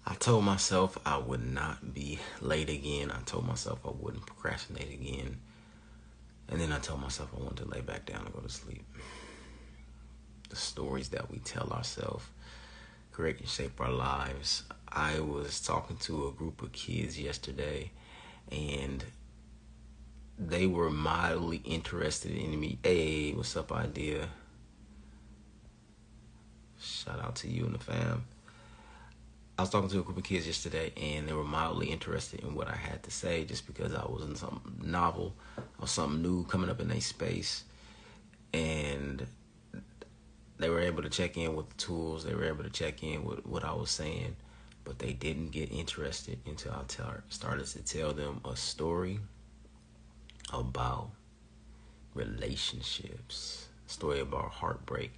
I told myself I would not be late again. I told myself I wouldn't procrastinate again. And then I told myself I wanted to lay back down and go to sleep. The stories that we tell ourselves create and shape our lives. I was talking to a group of kids yesterday, and they were mildly interested in me. Hey, what's up, idea? Shout out to you and the fam. I was talking to a group of kids yesterday, and they were mildly interested in what I had to say, just because I was in something novel or something new coming up in their space. And they were able to check in with the tools. They were able to check in with what I was saying, but they didn't get interested until I started to tell them a story about relationships, a story about heartbreak,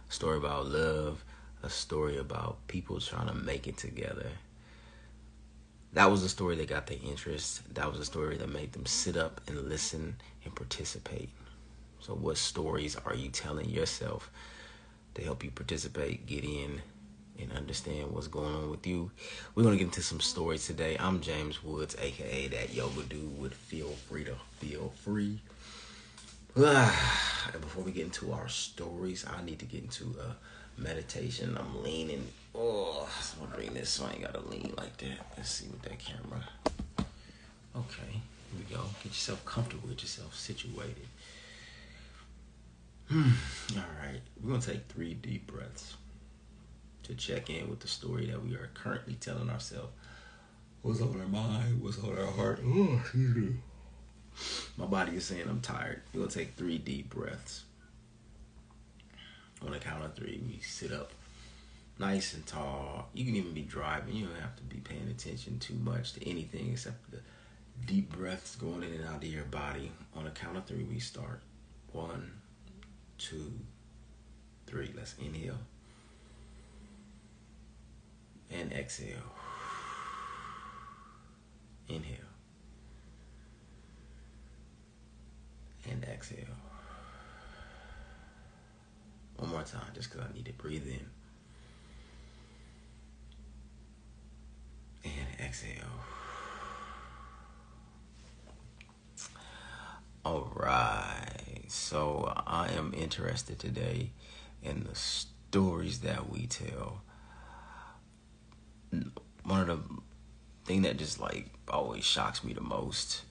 a story about love, a story about people trying to make it together. That was the story that got their interest. That was the story that made them sit up and listen and participate. So what stories are you telling yourself to help you participate, get in, and understand what's going on with you? We're going to get into some stories today. I'm James Woods, a.k.a. that yoga dude with Feel Free to Feel Free. And before we get into our stories, I need to get into meditation. I'm leaning. Oh, I'm gonna bring this so I ain't gotta lean like that. Let's see with that camera. Okay, here we go. Get yourself comfortable. Get yourself situated. All right, we're gonna take 3 deep breaths to check in with the story that we are currently telling ourselves. What's on our mind? What's on our heart? Oh, excuse me. My body is saying I'm tired. We're gonna take 3 deep breaths. On the count of 3, we sit up nice and tall. You can even be driving. You don't have to be paying attention too much to anything except the deep breaths going in and out of your body. On the count of 3, we start. 1, 2, 3. Let's inhale and exhale. Inhale and exhale. One more time, just because I need to breathe in. And exhale. All right. So I am interested today in the stories that we tell. One of the thing that just like always shocks me the most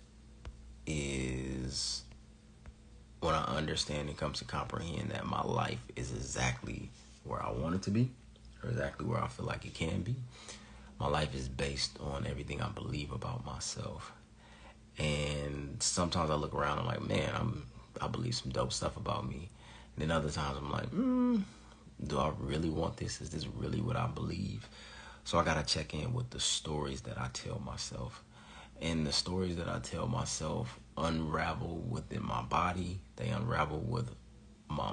is when I understand and come to comprehend that my life is exactly where I want it to be, or exactly where I feel like it can be. My life is based on everything I believe about myself. And sometimes I look around and I'm like, man, I believe some dope stuff about me. And then other times I'm like, do I really want this? Is this really what I believe? So I gotta check in with the stories that I tell myself. And the stories that I tell myself unravel within my body. They unravel with my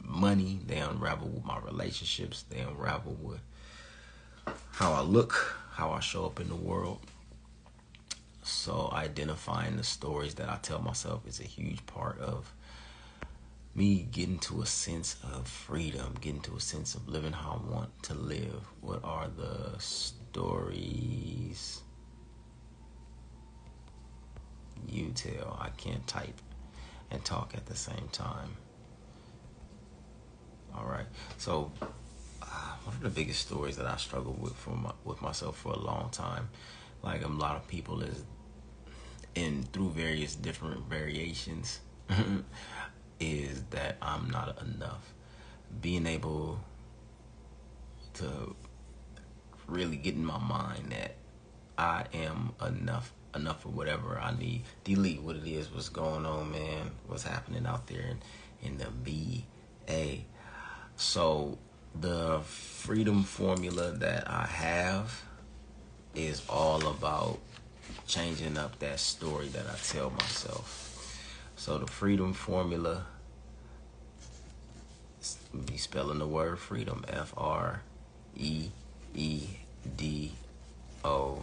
money. They unravel with my relationships. They unravel with how I look, how I show up in the world. So identifying the stories that I tell myself is a huge part of me getting to a sense of freedom, getting to a sense of living how I want to live. What are the stories you tell? I can't type and talk at the same time. All right. So one of the biggest stories that I struggled with myself for a long time, like a lot of people, is through various different variations, is that I'm not enough. Being able to really get in my mind that I am enough for whatever I need. Delete what it is, what's going on, man, what's happening out there in the VA. So the freedom formula that I have is all about changing up that story that I tell myself. So the freedom formula, be spelling the word freedom, FREEDOM. All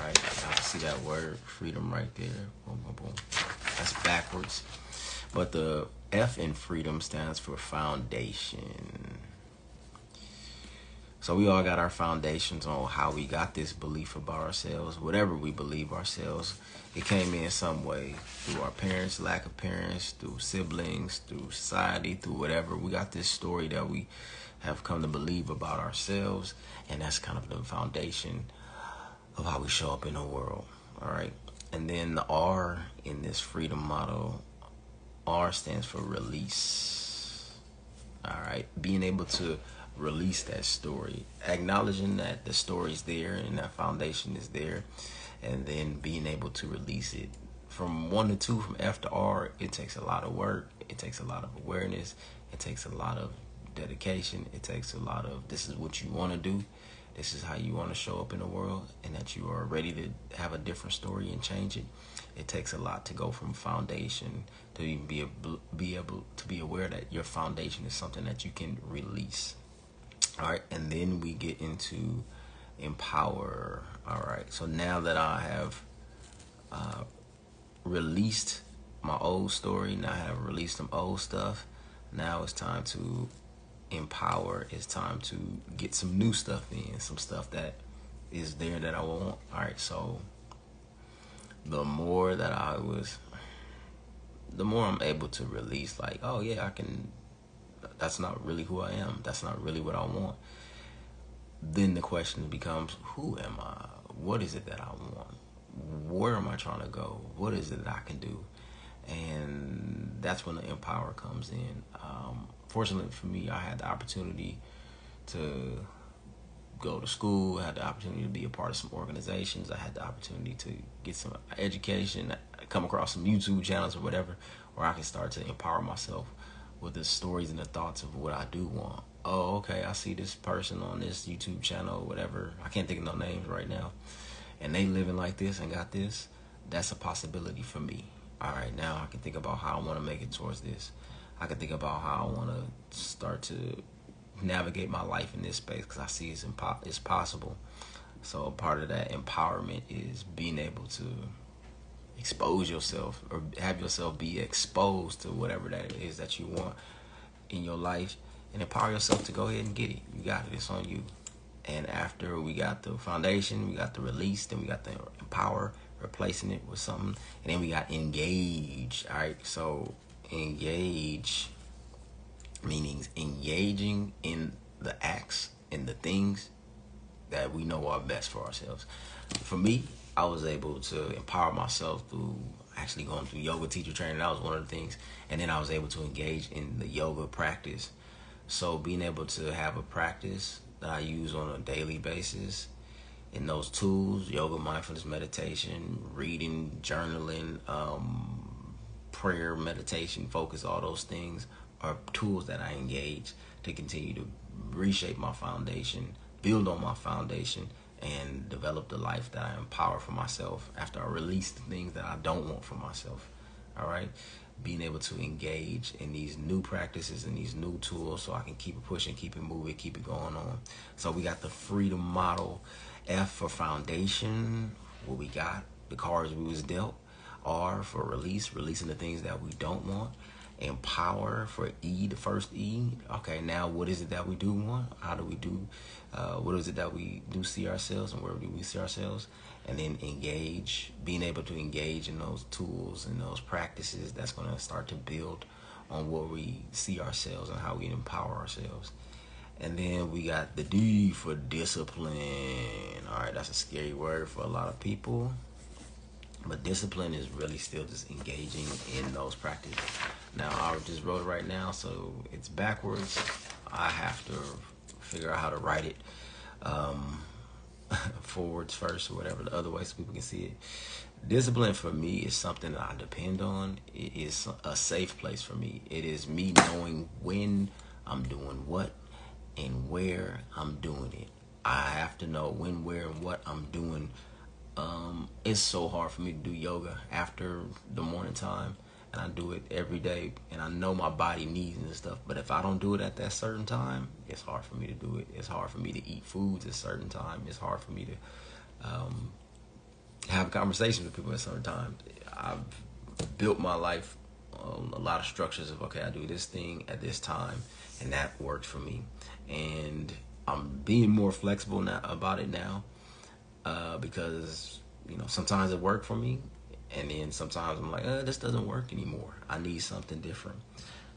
right, I see that word freedom right there. Boom, boom, boom. That's backwards. But the F in freedom stands for foundation. So we all got our foundations on how we got this belief about ourselves. Whatever we believe ourselves, it came in some way through our parents, lack of parents, through siblings, through society, through whatever. We got this story that we have come to believe about ourselves, and that's kind of the foundation of how we show up in the world. All right. And then the R in this freedom model, R stands for release. All right. Being able to release that story, acknowledging that the story's there and that foundation is there, and then being able to release it. From 1 to 2, from F to R, it takes a lot of work. It takes a lot of awareness. It takes a lot of dedication. It takes a lot of, this is what you want to do. This is how you want to show up in the world, and that you are ready to have a different story and change it. It takes a lot to go from foundation to even be able to be aware that your foundation is something that you can release. All right, and then we get into empower. All right, so now that I have released my old story, now I have released some old stuff, now it's time to empower. It's time to get some new stuff in, some stuff that is there that I want. All right, so the more I'm able to release, like, oh yeah, I can, that's not really who I am, that's not really what I want, then the question becomes, who am I? What is it that I want? Where am I trying to go? What is it that I can do? And that's when the empower comes in. Fortunately for me, I had the opportunity to go to school. I had the opportunity to be a part of some organizations. I had the opportunity to get some education, come across some YouTube channels or whatever, where I can start to empower myself with the stories and the thoughts of what I do want. Oh, okay, I see this person on this YouTube channel or whatever. I can't think of no names right now. And they living like this and got this. That's a possibility for me. All right, now I can think about how I want to make it towards this. I can think about how I want to start to navigate my life in this space, because I see it's possible. So a part of that empowerment is being able to expose yourself, or have yourself be exposed to whatever that is that you want in your life, and empower yourself to go ahead and get it. You got it. It's on you. And after we got the foundation, we got the release, then we got the empower, replacing it with something, and then we got engage. All right, so engage meaning engaging in the acts and the things that we know are best for ourselves. For me, I was able to empower myself through actually going through yoga teacher training. That was one of the things. And then I was able to engage in the yoga practice. So being able to have a practice that I use on a daily basis, in those tools, yoga, mindfulness, meditation, reading, journaling, prayer, meditation, focus, all those things are tools that I engage to continue to reshape my foundation, build on my foundation, and develop the life that I empower for myself after I release the things that I don't want for myself. All right, being able to engage in these new practices and these new tools so I can keep it pushing, keep it moving, keep it going on. So we got the freedom model. F for foundation, what we got, the cards we was dealt. R for release, releasing the things that we don't want. Empower for E, the first E. Okay, now what is it that we do want? How do we do? What is it that we do see ourselves, and where do we see ourselves? And then engage, being able to engage in those tools and those practices that's going to start to build on where we see ourselves and how we empower ourselves. And then we got the D for discipline. All right, that's a scary word for a lot of people. But discipline is really still just engaging in those practices. Now, I just wrote it right now, so it's backwards. I have to figure out how to write it forwards first, or whatever, the other way, so people can see it. Discipline for me is something that I depend on. It is a safe place for me. It is me knowing when I'm doing what and where I'm doing it. I have to know when, where, and what I'm doing. It's so hard for me to do yoga after the morning time, and I do it every day, and I know my body needs it and stuff, but if I don't do it at that certain time, it's hard for me to do it. It's hard for me to eat foods at a certain time. It's hard for me to have conversations with people at a certain time. I've built my life on a lot of structures of, okay, I do this thing at this time, and that works for me. And I'm being more flexible now about it now, because sometimes it worked for me, and then sometimes I'm like, this doesn't work anymore. I need something different.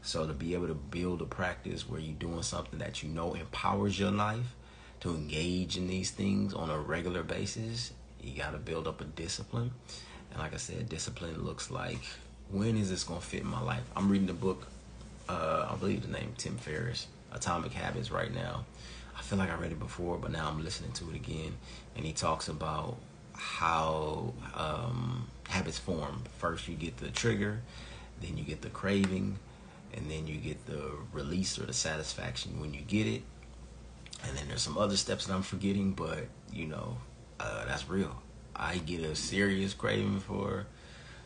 So to be able to build a practice where you're doing something that empowers your life to engage in these things on a regular basis, you got to build up a discipline. And like I said, discipline looks like, when is this going to fit in my life? I'm reading the book, I believe the name Tim Ferriss, Atomic Habits, right now. I feel like I read it before, but now I'm listening to it again. And he talks about how habits form. First you get the trigger, then you get the craving, and then you get the release or the satisfaction when you get it. And then there's some other steps that I'm forgetting, but that's real. I get a serious craving for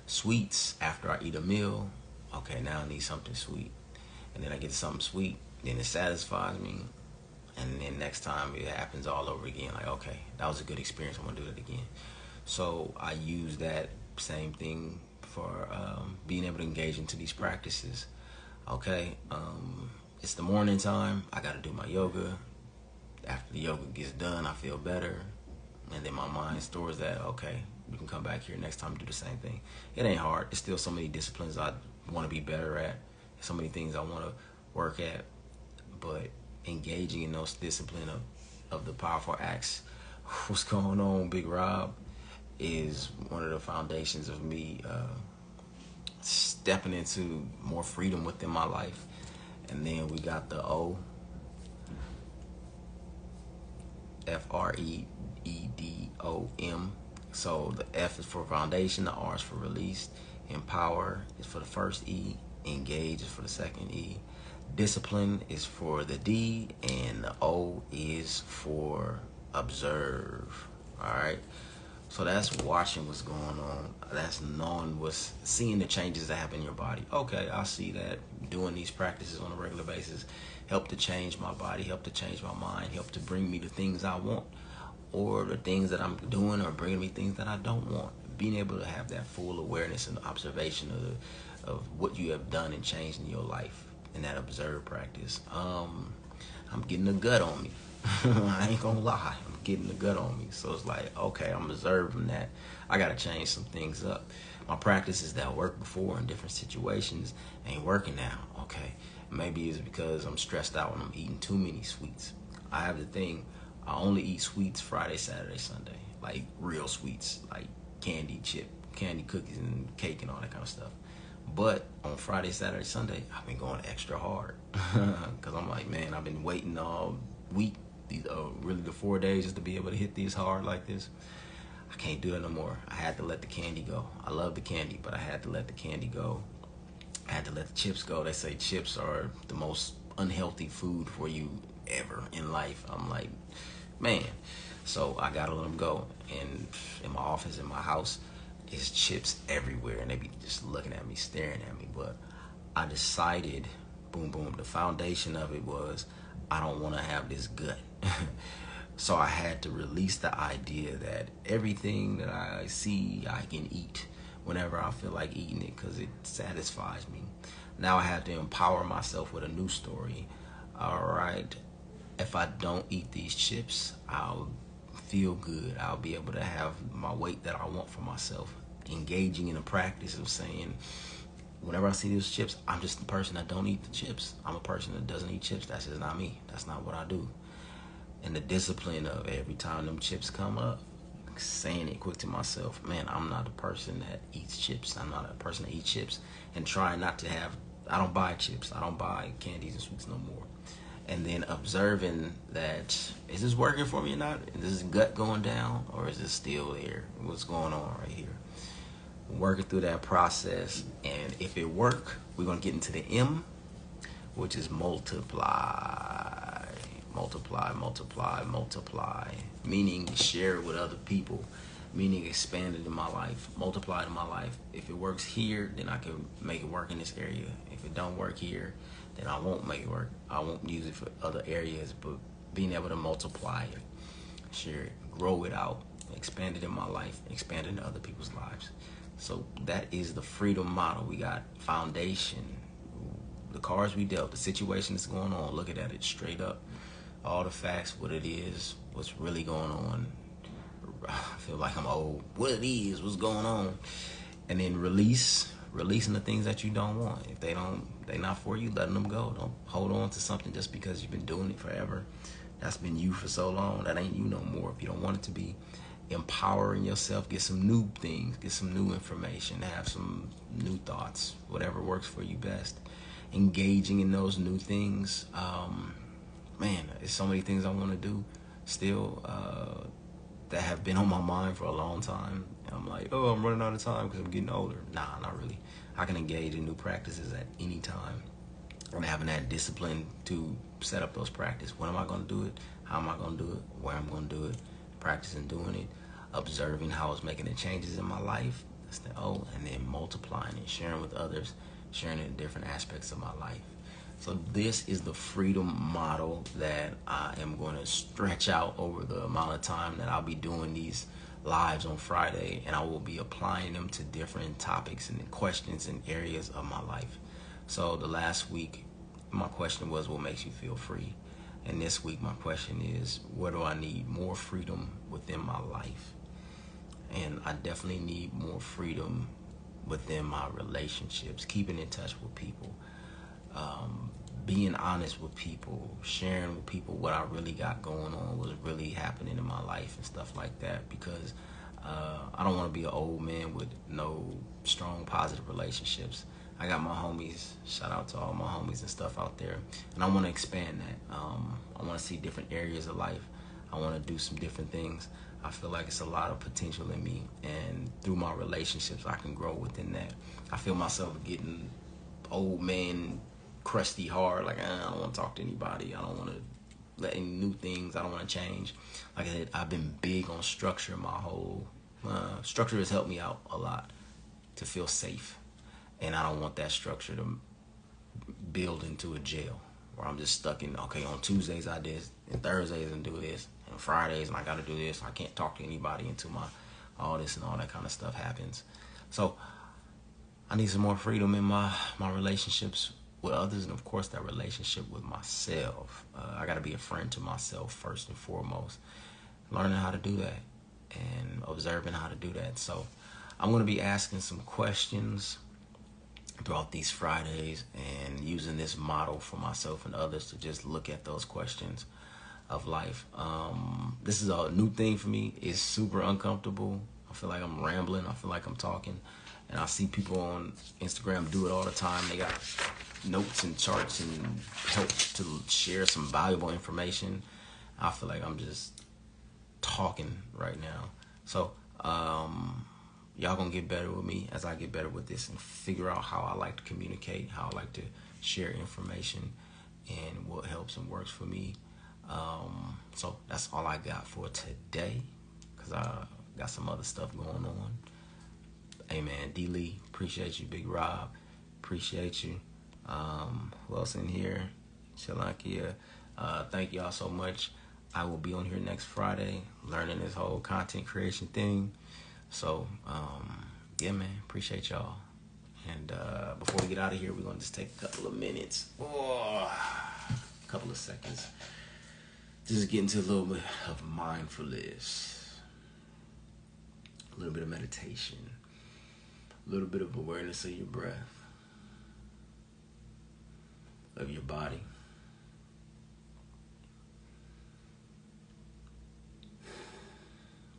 sweets after I eat a meal. Okay, now I need something sweet. And then I get something sweet, then it satisfies me. And then next time it happens all over again. Like, okay, that was a good experience. I'm going to do that again. So I use that same thing for being able to engage into these practices. Okay, it's the morning time. I got to do my yoga. After the yoga gets done, I feel better. And then my mind stores that, okay, we can come back here next time and do the same thing. It ain't hard. It's still so many disciplines I want to be better at. So many things I want to work at. But engaging in those discipline of the powerful acts, what's going on, Big Rob, is one of the foundations of me stepping into more freedom within my life. And then we got the O, FREEDOM. So the F is for foundation, the R is for release, empower is for the first E, engage is for the second E, discipline is for the D, and the O is for observe. All right. So that's watching what's going on. That's seeing the changes that happen in your body. Okay, I see that doing these practices on a regular basis help to change my body, help to change my mind, help to bring me the things I want, or the things that I'm doing are bringing me things that I don't want. Being able to have that full awareness and observation of what you have done and changed in your life in that observe practice. I'm getting a gut on me. I ain't gonna lie, I'm getting the gut on me. So it's like, okay, I'm observing that I gotta change some things up. My practices that worked before in different situations ain't working now. Okay, maybe it's because I'm stressed out when I'm eating too many sweets. I have the thing, I only eat sweets Friday, Saturday, Sunday. Like real sweets, like candy cookies and cake and all that kind of stuff. But on Friday, Saturday, Sunday, I've been going extra hard. Because I'm like, man, I've been waiting all week, really the 4 days, just to be able to hit these hard like this. I can't do it no more. I had to let the candy go. I love the candy, but I had to let the candy go. I had to let the chips go. They say chips are the most unhealthy food for you ever in life. I'm like, man. So I gotta let them go. And in my office, in my house, it's chips everywhere, and they be just looking at me, staring at me. But I decided, boom, boom, the foundation of it was, I don't want to have this gut. So I had to release the idea that everything that I see, I can eat whenever I feel like eating it because it satisfies me. Now I have to empower myself with a new story. All right, if I don't eat these chips, I'll feel good. I'll be able to have my weight that I want for myself. Engaging in a practice of saying, whenever I see these chips, I'm just the person that don't eat the chips. I'm a person that doesn't eat chips. That's just not me. That's not what I do. And the discipline of every time them chips come up, saying it quick to myself, man, I'm not a person that eats chips. I'm not a person that eats chips. And trying not to have, I don't buy chips. I don't buy candies and sweets no more. And then observing that, is this working for me or not? Is this gut going down or is it still there? What's going on right here? Working through that process. And if it work, we're going to get into the M, which is multiply. Multiply, multiply, multiply. Meaning share it with other people. Meaning expand it in my life. Multiply it in my life. If it works here, then I can make it work in this area. If it don't work here, then I won't make it work. I won't use it for other areas, but being able to multiply it, share it, grow it out, expand it in my life, expand it in other people's lives. So that is the freedom model. We got foundation, the cards we dealt, the situation that's going on, looking at it straight up. all the facts, what it is, what's really going on. I feel like I'm old. What it is, what's going on, and then releasing the things that you don't want. If they not for you, letting them go. Don't hold on to something just because you've been doing it forever. That's been you for so long. That ain't you no more. If you don't want it to be, empowering yourself, get some new things, get some new information, have some new thoughts, whatever works for you best. Engaging in those new things. Man, there's so many things I want to do still that have been on my mind for a long time. And I'm like, oh, I'm running out of time because I'm getting older. Nah, not really. I can engage in new practices at any time. And having that discipline to set up those practices. When am I going to do it? How am I going to do it? Where I'm going to do it? Practicing doing it. Observing how it's making the changes in my life. That's the O. And then multiplying it, sharing with others, sharing in different aspects of my life. So this is the freedom model that I am going to stretch out over the amount of time that I'll be doing these lives on Friday, and I will be applying them to different topics and questions and areas of my life. So the last week, my question was, what makes you feel free? And this week, my question is, where do I need more freedom within my life? And I definitely need more freedom within my relationships, keeping in touch with people, being honest with people, sharing with people what I really got going on, what's really happening in my life and stuff like that, because I don't want to be an old man with no strong, positive relationships. I got my homies, shout out to all my homies and stuff out there, and I want to expand that. I want to see different areas of life. I want to do some different things. I feel like it's a lot of potential in me, and through my relationships, I can grow within that. I feel myself getting old man, crusty hard, like I don't want to talk to anybody. I don't want to let any new things. I don't want to change. Like I said, I've been big on structure. My whole structure has helped me out a lot to feel safe, and I don't want that structure to build into a jail where I'm just stuck in, okay, on Tuesdays I did, and Thursdays and do this, and Fridays and I got to do this. I can't talk to anybody until all this and all that kind of stuff happens. So I need some more freedom in my relationships with others, and of course that relationship with myself. I got to be a friend to myself first and foremost. Learning how to do that and observing how to do that. So I'm going to be asking some questions throughout these Fridays and using this model for myself and others to just look at those questions of life. This is a new thing for me. It's super uncomfortable. I feel like I'm rambling. I feel like I'm talking. And I see people on Instagram do it all the time. They got notes and charts and help to share some valuable information. I feel like I'm just talking right now. So y'all gonna get better with me as I get better with this and figure out how I like to communicate, how I like to share information, and what helps and works for me. So that's all I got for today, because I got some other stuff going on. Hey man, D Lee, appreciate you. Big Rob, appreciate you. Who else in here? Shalankia, thank y'all so much. I will be on here next Friday learning this whole content creation thing. So, yeah, man, appreciate y'all. And before we get out of here, we're going to just take a couple of minutes, a couple of seconds, just get into a little bit of mindfulness, a little bit of meditation, a little bit of awareness of your breath, of your body.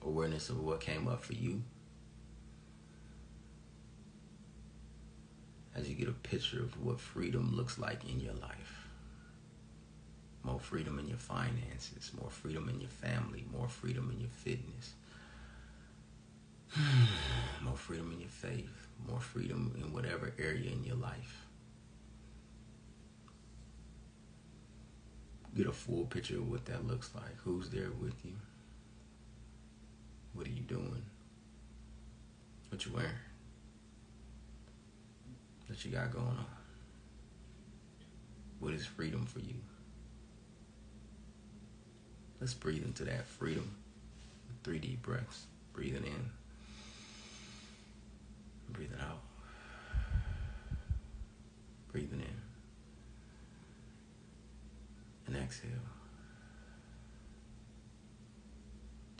Awareness of what came up for you. As you get a picture of what freedom looks like in your life. More freedom in your finances, more freedom in your family, more freedom in your fitness, more freedom in your faith, more freedom in whatever area in your life. Get a full picture of what that looks like. Who's there with you? What are you doing? What you wearing? What you got going on? What is freedom for you? Let's breathe into that freedom. 3 deep breaths. Breathing in. Breathing out. Breathing in. And exhale.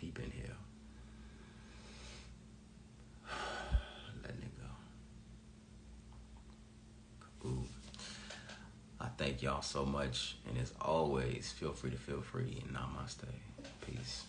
Deep inhale. Letting it go. Ooh. I thank y'all so much. And as always, feel free to feel free. Namaste. Peace.